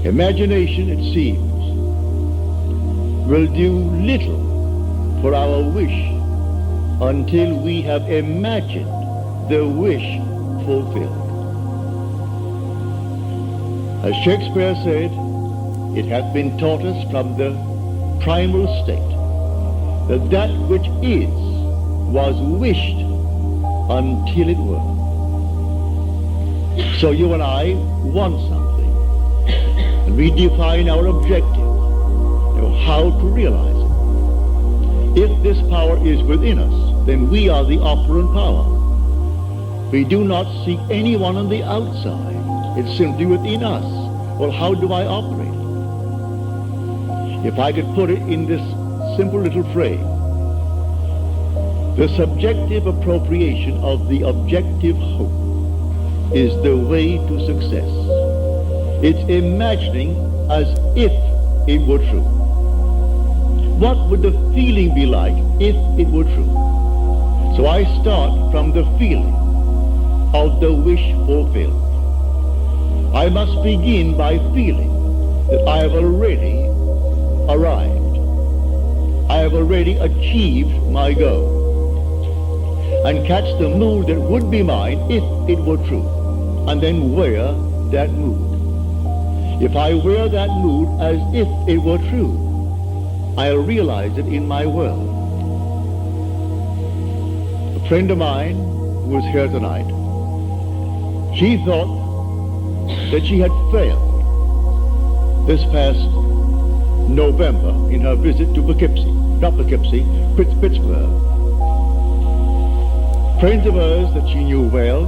Imagination, it seems, will do little for our wish until we have imagined the wish fulfilled. As Shakespeare said, it hath been taught us from the primal state that that which is was wished until it were. So you and I want something, and we define our objective, how to realize it. If this power is within us, then we are the operant power. We do not seek anyone on the outside. It's simply within us. Well, how do I operate it? If I could put it in this simple little phrase, the subjective appropriation of the objective hope is the way to success. It's imagining as if it were true. What would the feeling be like if it were true? So I start from the feeling of the wish fulfilled. I must begin by feeling that I have already arrived. I have already achieved my goal. And catch the mood that would be mine if it were true, and then wear that mood. If I wear that mood as if it were true, I'll realize it in my world. A friend of mine who was here tonight, she thought that she had failed this past November in her visit to Pittsburgh. Friends of hers that she knew well,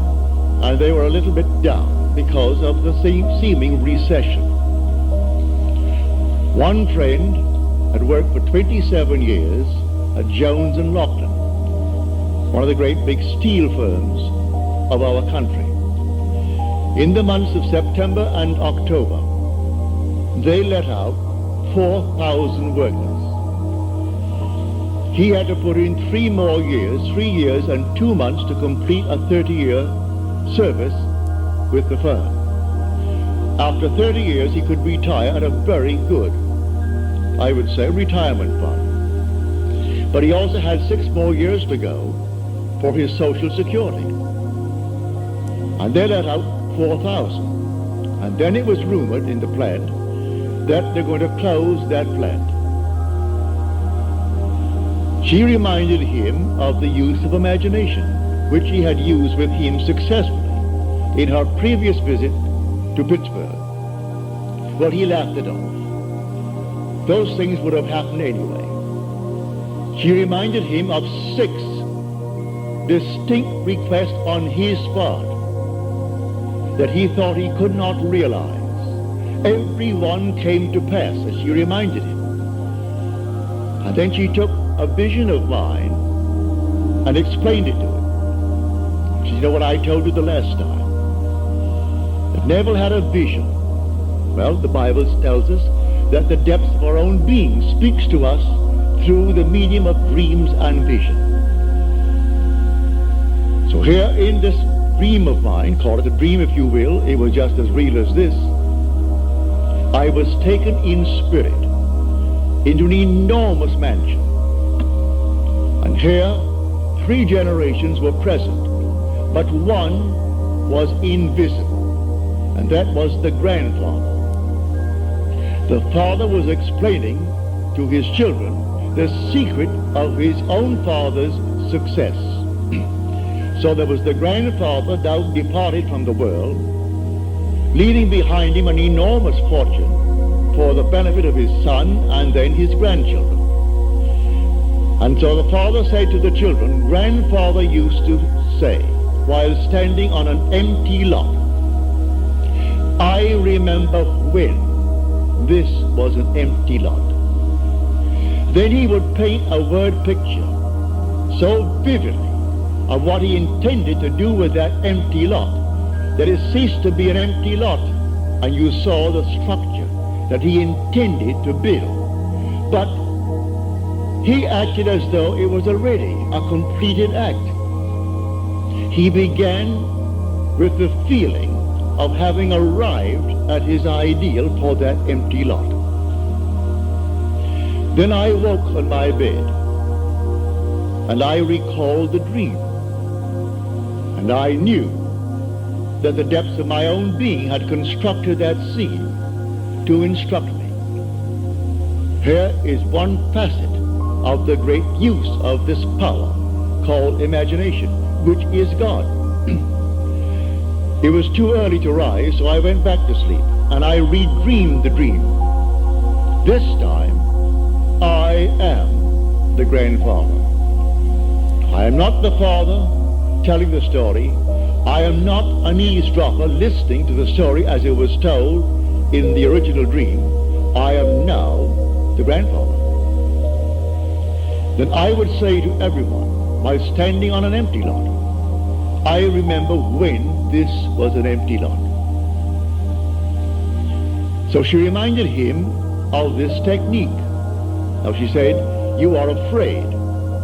and they were a little bit down because of the seeming recession. One friend had worked for 27 years at Jones and Lockton, one of the great big steel firms of our country. In the months of September and October, they let out 4,000 workers. He had to put in 3 years and 2 months to complete a 30-year service with the firm. After 30 years, he could retire at a very good, I would say, retirement fund. But he also had 6 more years to go for his Social Security. And they let out 4,000. And then it was rumored in the plant that they're going to close that plant. She reminded him of the use of imagination, which he had used with him successfully in her previous visit to Pittsburgh. Well, he laughed it off. Those things would have happened anyway. She reminded him of 6 distinct requests on his part that he thought he could not realize. Every one came to pass, as she reminded him. And then she took a vision of mine and explained it to him. She said, you know what I told you the last time? That Neville had a vision. Well, the Bible tells us that the depths of our own being speaks to us through the medium of dreams and vision. So here in this dream of mine, call it a dream if you will, it was just as real as this, I was taken in spirit into an enormous mansion. And here, 3 generations were present, but one was invisible, and that was the grandfather. The father was explaining to his children the secret of his own father's success. So there was the grandfather now departed from the world, leaving behind him an enormous fortune for the benefit of his son and then his grandchildren. And so the father said to the children, grandfather used to say, while standing on an empty lot, I remember when this was an empty lot. Then he would paint a word picture so vividly of what he intended to do with that empty lot, that it ceased to be an empty lot, and you saw the structure that he intended to build. But he acted as though it was already a completed act. He began with the feeling of having arrived at his ideal for that empty lot. Then I woke on my bed, and I recalled the dream, and I knew that the depths of my own being had constructed that scene to instruct me. Here is one facet of the great use of this power called imagination, which is God. It was too early to rise, so I went back to sleep, and I redreamed the dream. This time, I am the grandfather. I am not the father telling the story. I am not an eavesdropper listening to the story as it was told in the original dream. I am now the grandfather. Then I would say to everyone, while standing on an empty lot, I remember when this was an empty lot. So she reminded him of this technique. Now she said, you are afraid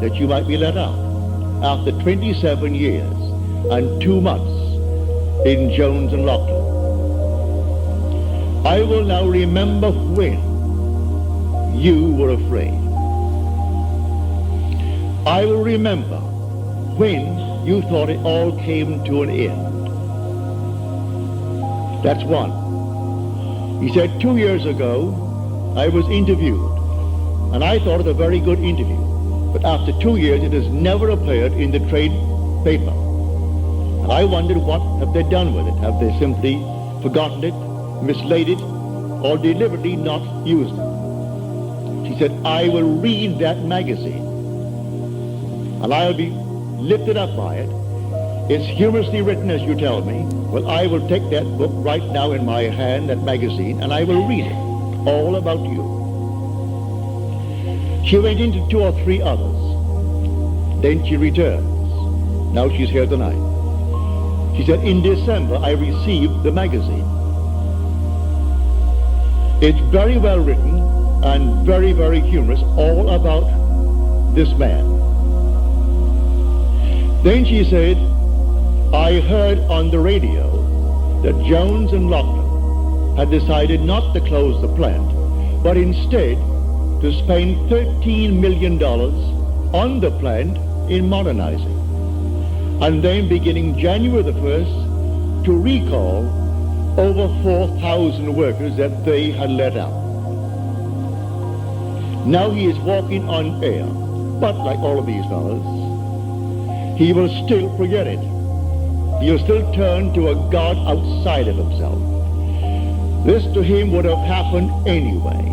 that you might be let out after 27 years and 2 months in Jones and Lockton. I will now remember when you were afraid. I will remember when you thought it all came to an end. That's one. He said 2 years ago, I was interviewed, and I thought it a very good interview. But after 2 years, it has never appeared in the trade paper. And I wondered, what have they done with it? Have they simply forgotten it, mislaid it, or deliberately not used it? She said, I will read that magazine, and I'll be lifted up by it. It's humorously written, as you tell me. Well, I will take that book right now in my hand, that magazine, and I will read it, all about you. She went into 2 or 3 others. Then she returns. Now she's here tonight. She said, in December, I received the magazine. It's very well written and very, very humorous, all about this man. Then she said, I heard on the radio that Jones and Lockton had decided not to close the plant, but instead to spend $13 million on the plant in modernizing. And then beginning January the 1st, to recall over 4,000 workers that they had let out. Now he is walking on air, but like all of these fellows, he will still forget it. He will still turn to a God outside of himself. This to him would have happened anyway.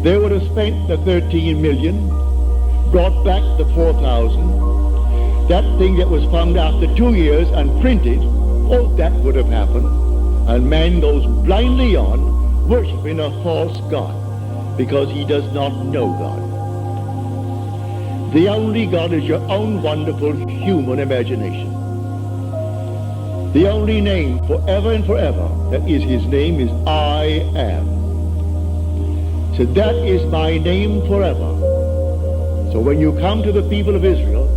They would have spent the 13 million, brought back the 4,000. That thing that was found after 2 years and printed, oh, that would have happened. And man goes blindly on, worshiping a false God, because he does not know God. The only God is your own wonderful human imagination. The only name forever and forever that is his name is I am. So that is my name forever. So when you come to the people of Israel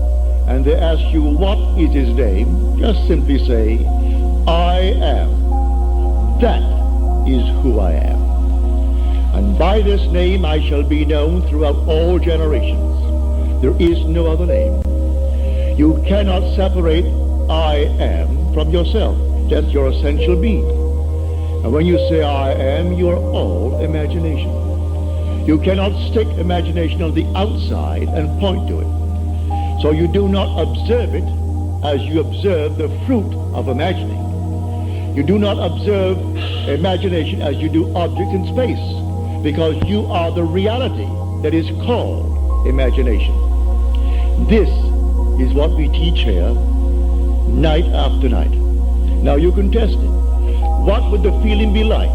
and they ask you what is his name, just simply say, I am. That is who I am. And by this name I shall be known throughout all generations. There is no other name. You cannot separate I am from yourself. That's your essential being. And when you say I am, you are all imagination. You cannot stick imagination on the outside and point to it. So you do not observe it as you observe the fruit of imagining. You do not observe imagination as you do objects in space, because you are the reality that is called imagination. This is what we teach here night after night. Now you can test it. What would the feeling be like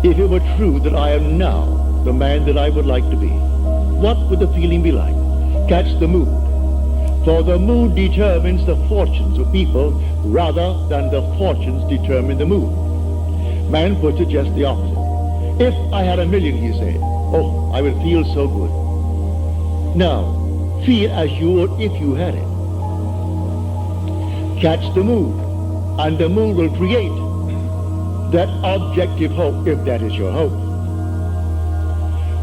if it were true that I am now the man that I would like to be? What would the feeling be like? Catch the mood. For the mood determines the fortunes of people rather than the fortunes determine the mood. Man puts it just the opposite. If I had $1 million, he said, oh, I would feel so good. Now, feel as you would if you had it. Catch the mood. and the mood will create that objective hope, if that is your hope.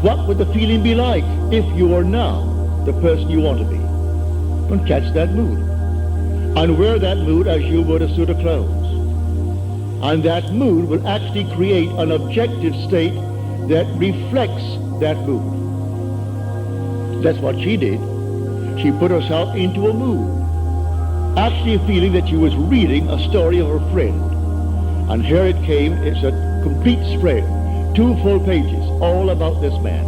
What would the feeling be like if you were now the person you want to be? And catch that mood. And wear that mood as you would a suit of clothes. And that mood will actually create an objective state that reflects that mood. That's what she did. She put herself into a mood, actually feeling that she was reading a story of her friend. And here it came. It's a complete spread, 2 full pages, all about this man.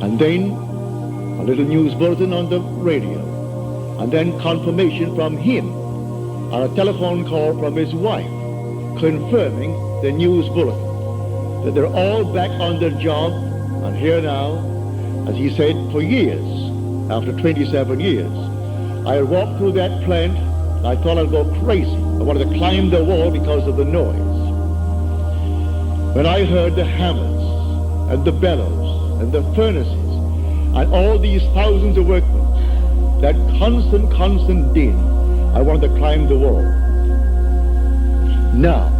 And then a little news bulletin on the radio, and then confirmation from him, and a telephone call from his wife, confirming the news bulletin, that they're all back on their job, and here now, as he said, for years, after 27 years, I walked through that plant, and I thought I'd go crazy. I wanted to climb the wall because of the noise. When I heard the hammers, and the bellows, and the furnaces, and all these thousands of workmen, that constant din, I wanted to climb the wall. Now,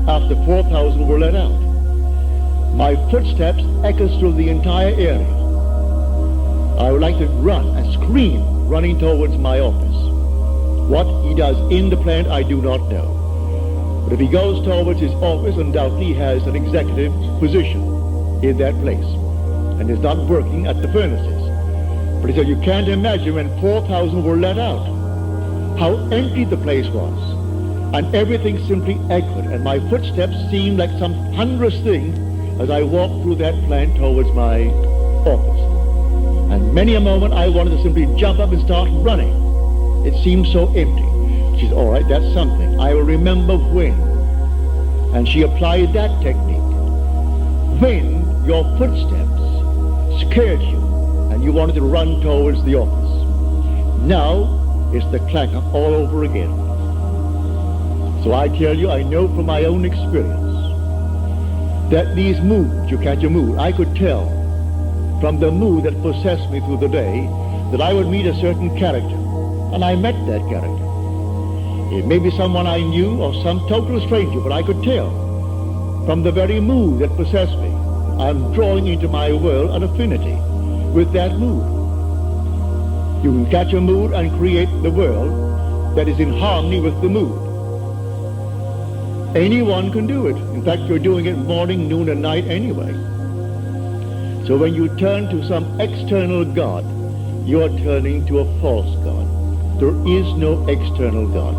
after 4,000 were let out, my footsteps echoes through the entire area. I would like to run and scream, running towards my office. What he does in the plant, I do not know. But if he goes towards his office, undoubtedly he has an executive position in that place, and is not working at the furnaces. But he said, you can't imagine when 4,000 were let out, how empty the place was. And everything simply echoed, and my footsteps seemed like some thunderous thing as I walked through that plant towards my office. And many a moment I wanted to simply jump up and start running. It seemed so empty. She said, all right, that's something. I will remember when. And she applied that technique. When your footsteps scared you and you wanted to run towards the office. Now it's the clangor all over again. So I tell you, I know from my own experience that these moods, you catch a mood, I could tell from the mood that possessed me through the day that I would meet a certain character. And I met that character. It may be someone I knew or some total stranger, but I could tell from the very mood that possessed me, I'm drawing into my world an affinity with that mood. You can catch a mood and create the world that is in harmony with the mood. Anyone can do it. In fact, you're doing it morning, noon, and night anyway. So when you turn to some external God, you are turning to a false God. There is no external God.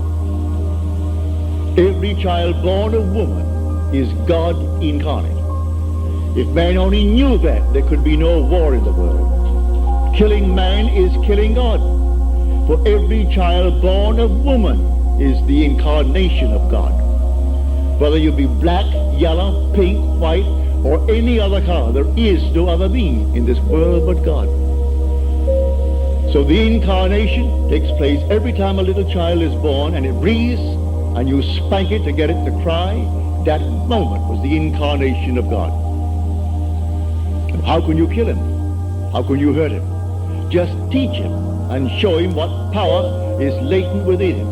Every child born of woman is God incarnate. If man only knew that, there could be no war in the world. Killing man is killing God. For every child born of woman is the incarnation of God. Whether you be black, yellow, pink, white, or any other color, there is no other being in this world but God. So the incarnation takes place every time a little child is born and it breathes, and you spank it to get it to cry. That moment was the incarnation of God. And how can you kill him? How can you hurt him? Just teach him and show him what power is latent within him.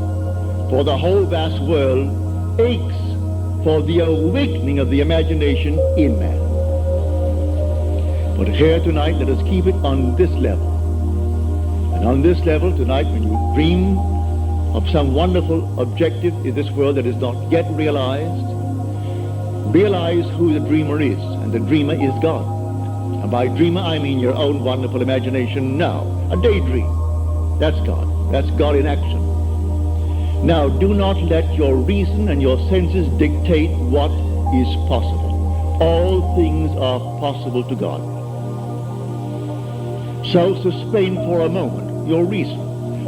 For the whole vast world aches for the awakening of the imagination in man. But here tonight, let us keep it on this level. And on this level tonight, when you dream of some wonderful objective in this world that is not yet realized, realize who the dreamer is, and the dreamer is God. And by dreamer, I mean your own wonderful imagination now. A daydream. That's God. That's God in action. Now, do not let your reason and your senses dictate what is possible. All things are possible to God. So suspend for a moment your reason.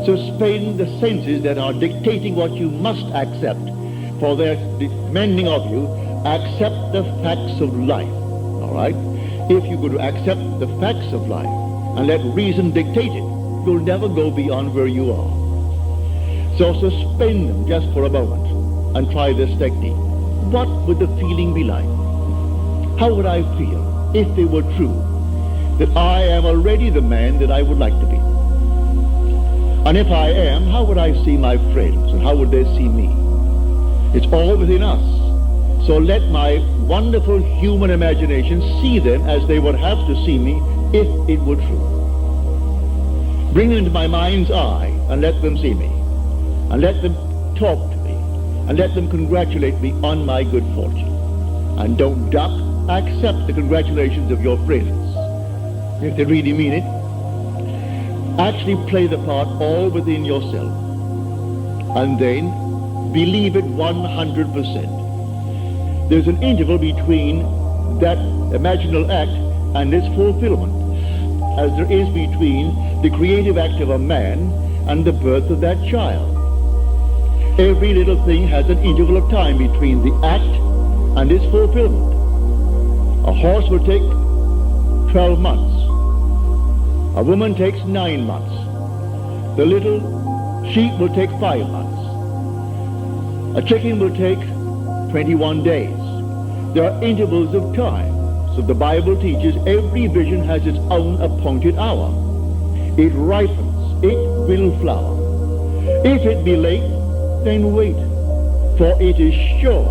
Suspend the senses that are dictating what you must accept, for they're demanding of you, accept the facts of life. All right? If you could accept the facts of life and let reason dictate it, you'll never go beyond where you are. So suspend them just for a moment and try this technique. What would the feeling be like? How would I feel if it were true that I am already the man that I would like to be? And if I am, how would I see my friends, and how would they see me? It's all within us. So let my wonderful human imagination see them as they would have to see me if it were true. Bring them into my mind's eye and let them see me, and let them talk to me, and let them congratulate me on my good fortune. And don't duck, accept the congratulations of your friends, if they really mean it. Actually play the part all within yourself, and then believe it 100%. There's an interval between that imaginal act and its fulfillment, as there is between the creative act of a man and the birth of that child. Every little thing has an interval of time between the act and its fulfillment. A horse will take 12 months. A woman takes 9 months. The little sheep will take 5 months. A chicken will take 21 days. There are intervals of time. So the Bible teaches every vision has its own appointed hour. It ripens, it will flower. If it be late, then wait, for it is sure,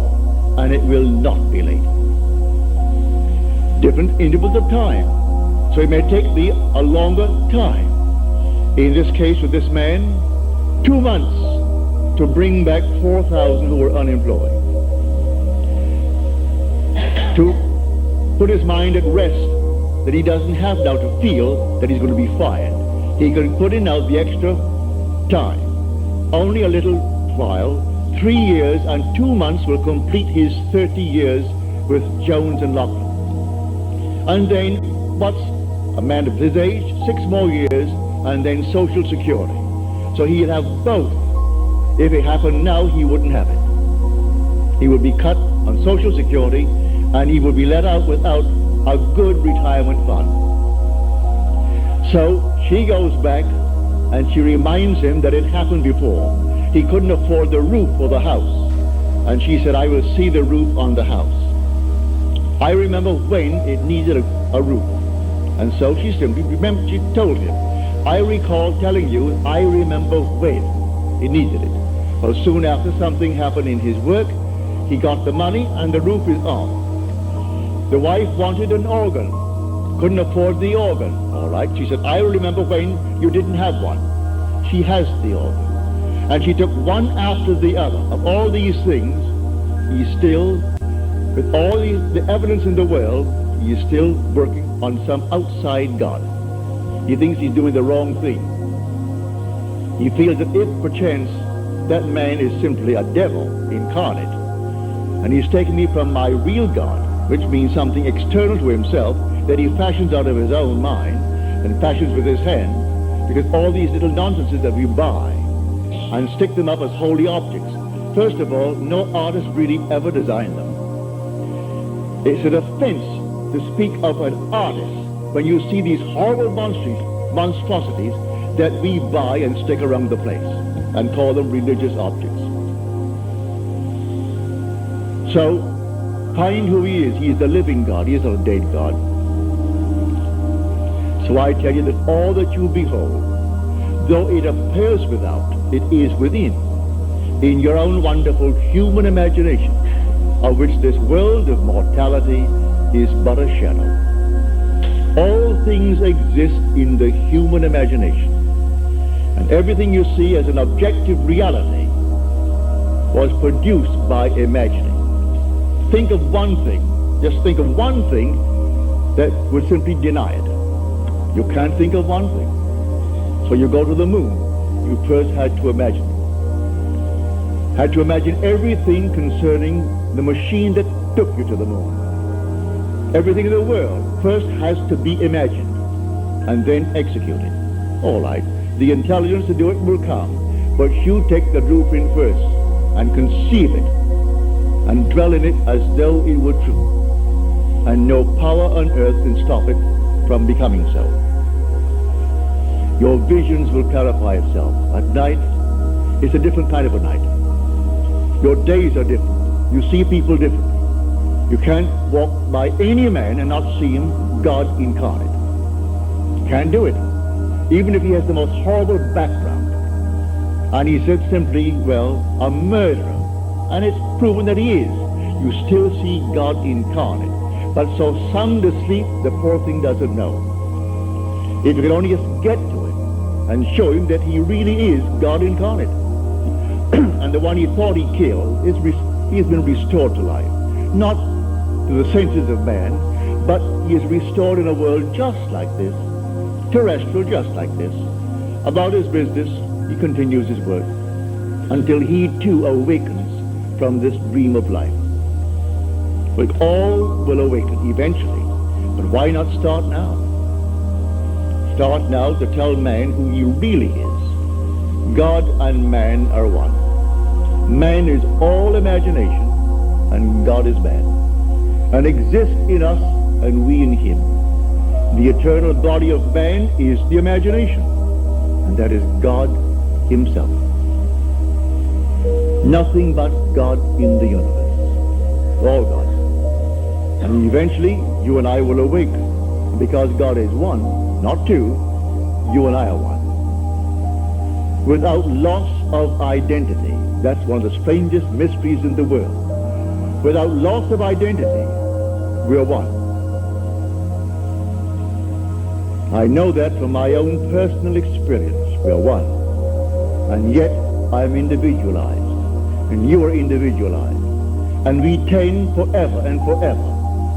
and it will not be late. Different intervals of time. So it may take me a longer time. In this case with this man, 2 months to bring back 4,000 who were unemployed. To put his mind at rest that he doesn't have now to feel that he's going to be fired. He can put in now the extra time. Only a little while, 3 years and 2 months will complete his 30 years with Jones and Lachlan. And then what's a man of his age? 6 more years, and then Social Security. So he'd have both. If it happened now, he wouldn't have it. He would be cut on Social Security, and he would be let out without a good retirement fund. So she goes back, and she reminds him that it happened before. He couldn't afford the roof for the house. And she said, I will see the roof on the house. I remember when it needed a roof. And so she simply she told him, I recall telling you, I remember when he needed it. Well, soon after, something happened in his work. He got the money, and the roof is on. The wife wanted an organ, couldn't afford the organ. All right, she said, I remember when you didn't have one. She has the organ. And she took one after the other. Of all these things, he's still, with all the evidence in the world, he is still working on some outside God. He thinks he's doing the wrong thing. He feels that if perchance that man is simply a devil incarnate, and he's taken me from my real God, which means something external to himself that he fashions out of his own mind and fashions with his hand, because all these little nonsenses that we buy and stick them up as holy objects. First of all, no artist really ever designed them. It's an offense to speak of an artist when you see these horrible monstrosities that we buy and stick around the place and call them religious objects. So, find who he is. He is the living God. He is not a dead God. So I tell you that all that you behold, though it appears without, it is within, in your own wonderful human imagination, of which this world of mortality is but a shadow. All things exist in the human imagination, and everything you see as an objective reality was produced by imagining. Think of one thing, just think of one thing that would simply deny it. You can't think of one thing. So you go to the moon. You first had to imagine. Had to imagine everything concerning the machine that took you to the moon. Everything in the world first has to be imagined and then executed. All right, the intelligence to do it will come, but you take the blueprint first and conceive it and dwell in it as though it were true. And no power on earth can stop it from becoming so. Your visions will clarify itself. At night, it's a different kind of a night. Your days are different. You see people differently. You can't walk by any man and not see him God incarnate. You can't do it. Even if he has the most horrible background, and he said simply, well, a murderer. And it's proven that he is. You still see God incarnate. But so sound asleep, the poor thing doesn't know. If you can only just get to him and show him that he really is God incarnate. And the one he thought he killed, he has been restored to life. Not to the senses of man, but he is restored in a world just like this, terrestrial just like this. About his business, he continues his work until he too awakens from this dream of life. We all will awaken eventually, but why not start now? Start now to tell man who he really is. God and man are one. Man is all imagination, and God is man, and exists in us and we in him. The eternal body of man is the imagination, and that is God himself. Nothing but God in the universe. All God. And eventually, you and I will awake. Because God is one, not two, you and I are one. Without loss of identity. That's one of the strangest mysteries in the world. Without loss of identity, we are one. I know that from my own personal experience. We are one. And yet, I am individualized. And you are individualized. And we tend forever and forever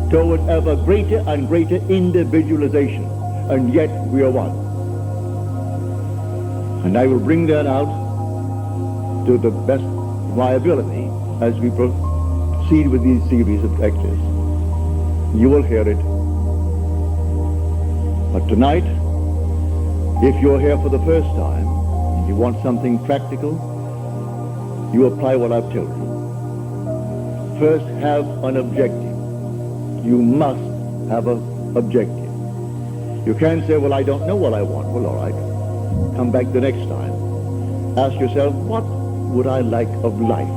toward ever greater and greater individualization. And yet we are one. And I will bring that out to the best of my ability as we proceed with these series of lectures. You will hear it. But tonight, if you're here for the first time, and you want something practical, you apply what I've told you. First, have an objective. You must have an objective. You can't say, well, I don't know what I want. Well, all right. Come back the next time. Ask yourself, what would I like of life?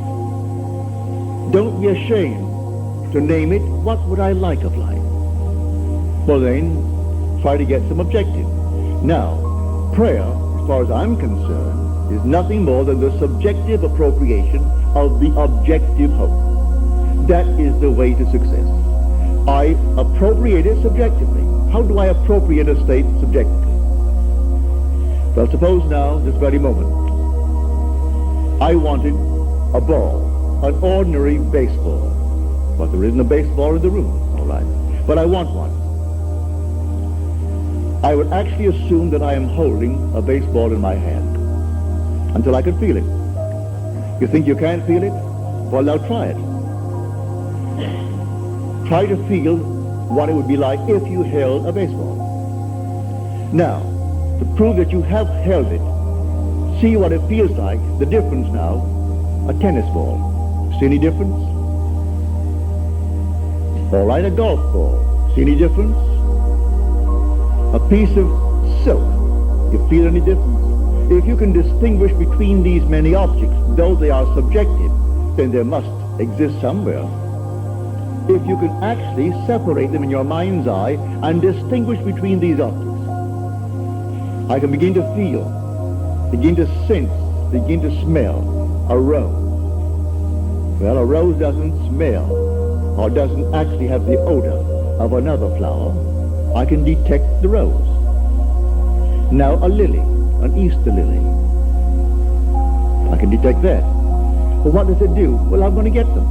Don't be ashamed to name it. What would I like of life? Well, then, try to get some objective. Now, prayer, as far as I'm concerned, is nothing more than the subjective appropriation of the objective hope. That is the way to success. I appropriate it subjectively. How do I appropriate a state subjectively? Well, suppose now, this very moment, I wanted a ball, an ordinary baseball. But there isn't a baseball in the room, all right. But I want one. I would actually assume that I am holding a baseball in my hand until I can feel it. You think you can't feel it? Well, now try it. Try to feel what it would be like if you held a baseball. Now, to prove that you have held it, see what it feels like, the difference now, a tennis ball. See any difference? All right, a golf ball. See any difference? A piece of silk. You feel any difference? If you can distinguish between these many objects, though they are subjective, then there must exist somewhere. If you can actually separate them in your mind's eye and distinguish between these objects, I can begin to feel, begin to sense, begin to smell a rose. Well, a rose doesn't smell or doesn't actually have the odor of another flower. I can detect the rose. Now a lily, an Easter lily. I can detect that. But what does it do? Well, I'm going to get them.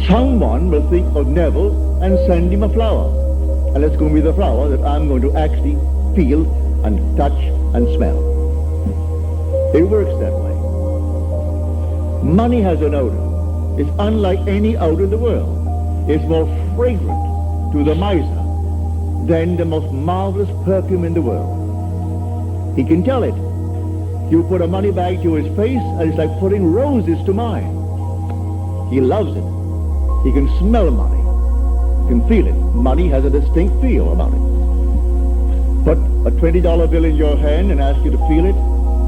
Someone will think of Neville and send him a flower. And it's going to be the flower that I'm going to actually feel and touch and smell. It works that way. Money has an odor. It's unlike any odor in the world. It's more fragrant to the miser than the most marvelous perfume in the world. He can tell it. You put a money bag to his face, and it's like putting roses to mine. He loves it. He can smell money. He can feel it. Money has a distinct feel about it. Put a $20 bill in your hand and ask you to feel it,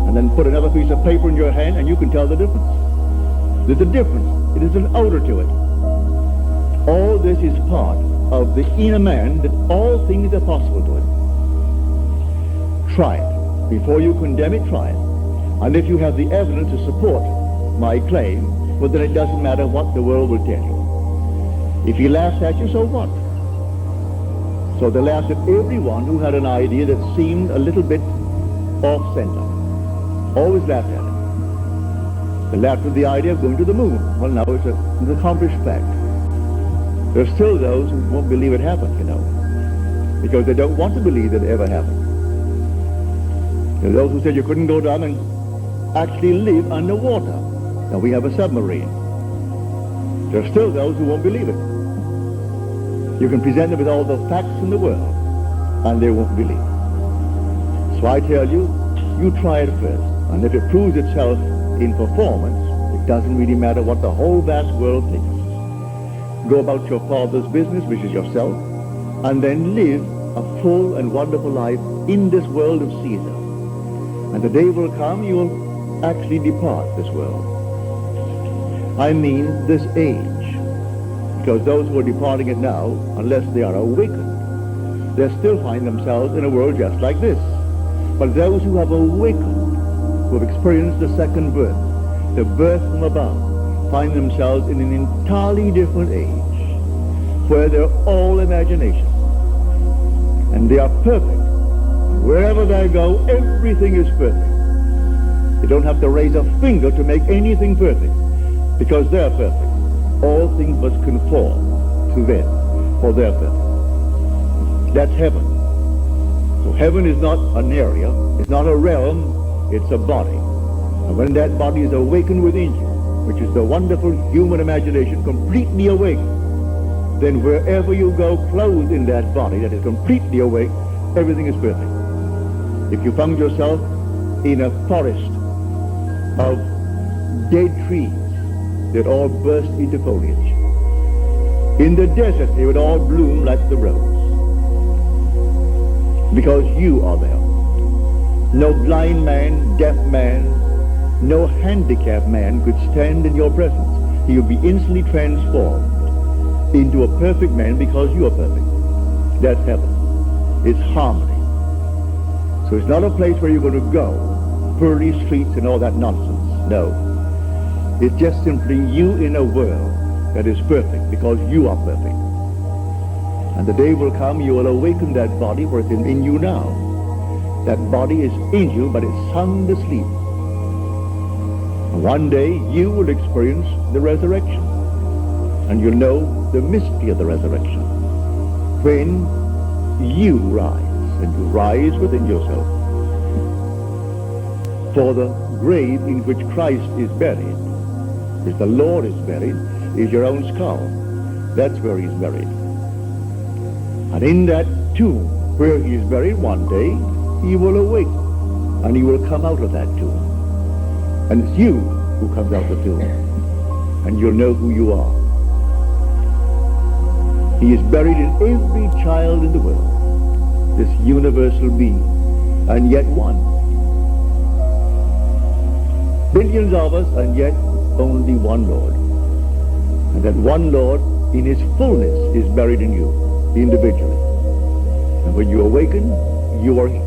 and then put another piece of paper in your hand, and you can tell the difference. There's a difference. It is an odor to it. All this is part of the inner man, that all things are possible to him. Try it. Before you condemn it, try it. And if you have the evidence to support my claim, well, then it doesn't matter what the world will tell you. If he laughs at you, so what? So they laughed at everyone who had an idea that seemed a little bit off-center. Always laughed at it. They laughed at the idea of going to the moon. Well, now it's an accomplished fact. There are still those who won't believe it happened, because they don't want to believe that it ever happened. There are those who said you couldn't go down and actually live underwater. Now we have a submarine. There are still those who won't believe it. You can present them with all the facts in the world, and they won't believe. So I tell you, you try it first. And if it proves itself in performance, it doesn't really matter what the whole vast world thinks. Go about your Father's business, which is yourself, and then live a full and wonderful life in this world of Caesar. And the day will come, you will actually depart this world. I mean this age. Because those who are departing it now, unless they are awakened, they still find themselves in a world just like this. But those who have awakened, who have experienced the second birth, the birth from above, find themselves in an entirely different age, where they're all imagination. And they are perfect. Wherever they go, everything is perfect. They don't have to raise a finger to make anything perfect, because they're perfect. All things must conform to them, for they're perfect. That's heaven. So heaven is not an area, it's not a realm, it's a body. And when that body is awakened within you, which is the wonderful human imagination completely awakened, then wherever you go clothed in that body that is completely awake, everything is perfect. If you found yourself in a forest of dead trees, they'd all burst into foliage. In the desert, they would all bloom like the rose. Because you are there. No blind man, deaf man, no handicapped man could stand in your presence. He would be instantly transformed into a perfect man because you are perfect. That's heaven. It's harmony. So it's not a place where you're going to go, pearly streets and all that nonsense. No. It's just simply you in a world that is perfect because you are perfect. And the day will come, you will awaken that body where it's in you now. That body is in you, but it's sound asleep. And one day you will experience the resurrection. And you'll know the mystery of the resurrection. When you rise, and you rise within yourself. For the grave in which Christ is buried, which the Lord is buried, is your own skull. That's where he's buried. And in that tomb where he is buried, one day he will awake and he will come out of that tomb. And it's you who comes out of the tomb. And you'll know who you are. He is buried in every child in the world, this universal being, and yet one. Billions of us, and yet only one Lord. And that one Lord in his fullness is buried in you, individually. And when you awaken, you are he.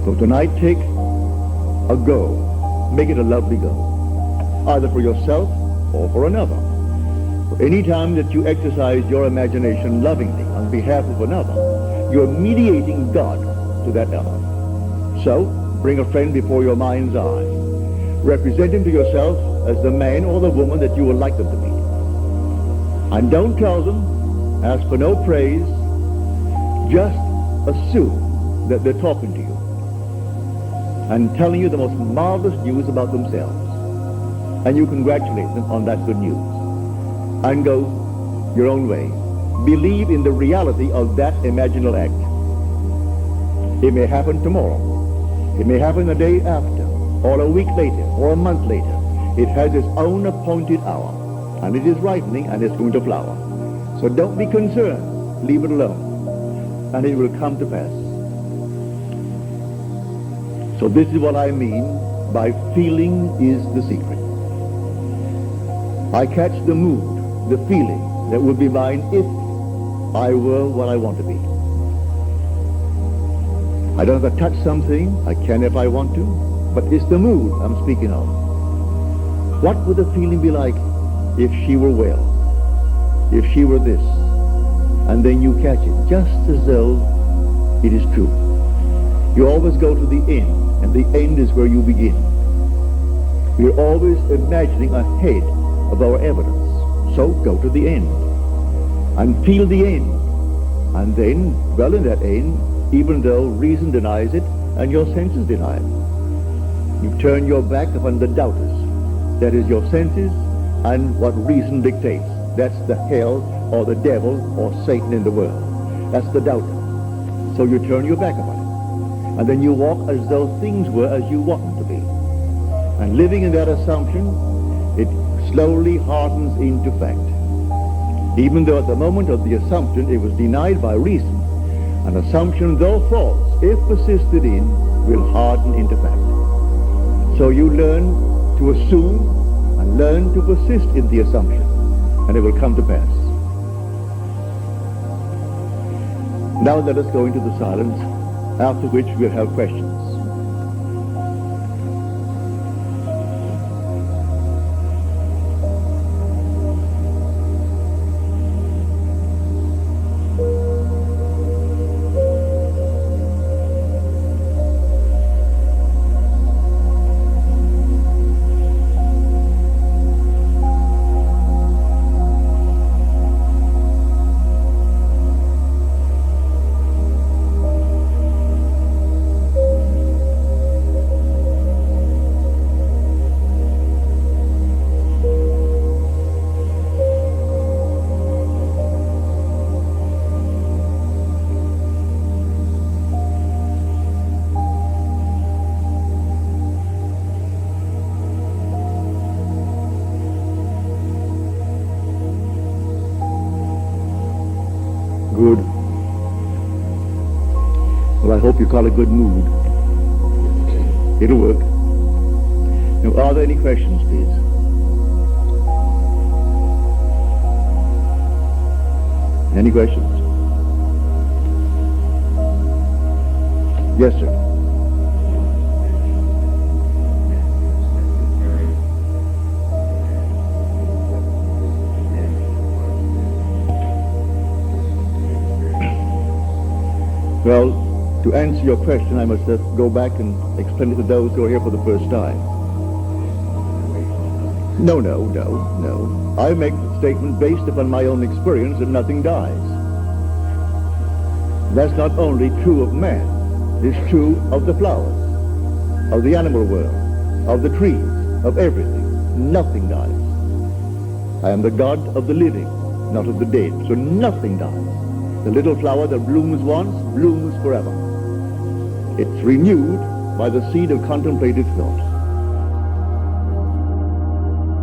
So tonight take a go. Make it a lovely go. Either for yourself or for another. For any time that you exercise your imagination lovingly on behalf of another, you're mediating God to that other. So, bring a friend before your mind's eye. Represent him to yourself as the man or the woman that you would like them to be. And don't tell them, ask for no praise, just assume that they're talking to you and telling you the most marvelous news about themselves. And you congratulate them on that good news. And go your own way. Believe in the reality of that imaginal act. It may happen tomorrow. It may happen the day after, or a week later, or a month later. It has its own appointed hour, and it is ripening, and it's going to flower. So don't be concerned. Leave it alone, and it will come to pass. So this is what I mean by feeling is the secret. I catch the mood, the feeling that would be mine if I were what I want to be. I don't have to touch something. I can if I want to. But it's the mood I'm speaking of. What would the feeling be like if she were well? If she were this? And then you catch it, just as though it is true. You always go to the end, and the end is where you begin. We're always imagining ahead of our evidence. So go to the end and feel the end. And then dwell in that end, even though reason denies it and your senses deny it. You turn your back upon the doubters. That is your senses and what reason dictates. That's the hell or the devil or Satan in the world. That's the doubter. So you turn your back upon it. And then you walk as though things were as you want them to be. And living in that assumption, it slowly hardens into fact. Even though at the moment of the assumption it was denied by reason, an assumption, though false, if persisted in, will harden into fact. So you learn to assume and learn to persist in the assumption, and it will come to pass. Now let us go into the silence, after which we'll have questions. Good. Well, I hope you call it good mood. It'll work. Now, are there any questions, please? Any questions? Yes, sir. Well, to answer your question, I must go back and explain it to those who are here for the first time. No. I make the statement based upon my own experience that nothing dies. That's not only true of man. It is true of the flowers, of the animal world, of the trees, of everything. Nothing dies. I am the God of the living, not of the dead. So nothing dies. The little flower that blooms once, blooms forever. It's renewed by the seed of contemplative thought.